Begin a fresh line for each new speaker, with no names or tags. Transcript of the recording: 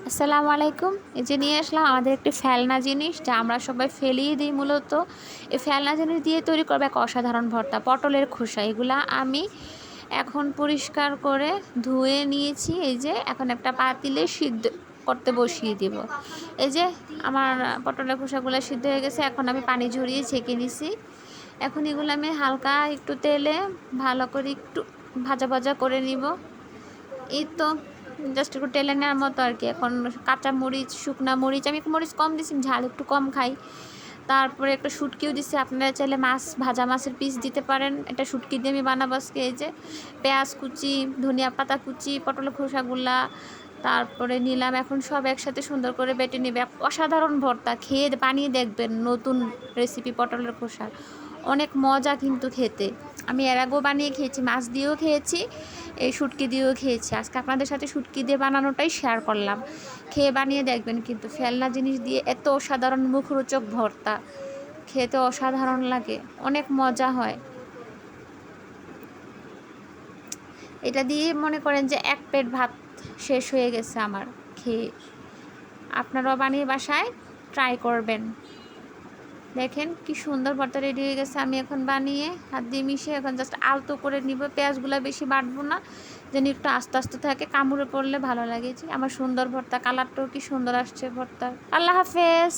আসসালামু আলাইকুম। এই যে নিয়ে আসলাম আমাদের একটি ফেলনা জিনিস, যা আমরা সবাই ফেলিয়ে দিই মূলত। এই ফেলনা জিনিস দিয়ে তৈরি করবে এক অসাধারণ ভর্তা, পটলের খোসা। এগুলা আমি এখন পরিষ্কার করে ধুয়ে নিয়েছি। এই যে এখন একটা পাতিলে সিদ্ধ করতে বসিয়ে দিব। এই যে আমার পটলের খোসাগুলো সিদ্ধ হয়ে গেছে, এখন আমি পানি ঝরিয়ে ছেঁকে নিছি। এখন এগুলো আমি হালকা একটু তেলে ভালো করে একটু ভাজা ভাজা করে নিব। এই তো জাস্ট একটু টেলে নেওয়ার মতো আর কি। এখন কাঁচা মরিচ, শুকনা মরিচ, আমি একটু মরিচ কম দিছি, ঝাল একটু কম খাই। তারপরে একটা শুটকিও দিছি, আপনারা চাইলে মাছ, ভাজা মাছের পিস দিতে পারেন। এটা শুটকি দিয়ে আমি বানাবো আজকে। এই যে পেঁয়াজ কুচি, ধনিয়া পাতা কুচি, পটলের খোসাগুলা তারপরে নিলাম। এখন সব একসাথে সুন্দর করে বেটে নেবে। অসাধারণ ভর্তা, খেয়ে বানিয়ে দেখবেন। নতুন রেসিপি পটলের খোসার, অনেক মজা কিন্তু খেতে। আমি এর আগেও বানিয়ে খেয়েছি, মাছ দিয়েও খেয়েছি, এই শুটকি দিয়েও খেয়েছি। আজকে আপনাদের সাথে শুটকি দিয়ে বানানোটাই শেয়ার করলাম। খেয়ে বানিয়ে দেখবেন কিন্তু, ফেলনা জিনিস দিয়ে এত অসাধারণ মুখরোচক ভর্তা, খেতে অসাধারণ লাগে, অনেক মজা হয়। এটা দিয়ে মনে করেন যে এক প্লেট ভাত শেষ হয়ে গেছে আমার খেয়ে। আপনারাও বানিয়ে বাসায় ট্রাই করবেন। দেখেন কি সুন্দর ভর্তা রেডি হয়ে গেছে। আমি এখন বানিয়ে হাত দিয়ে মিশিয়ে এখন জাস্ট আলতো করে নিব। পেঁয়াজগুলো বেশি বাটবো না, যেন একটু আস্তে আস্তে থাকে, কামড়ে পড়লে ভালো লাগে। যে আমার সুন্দর ভর্তা, কালারটাও কি সুন্দর আসছে ভর্তার। আল্লাহ হাফেজ।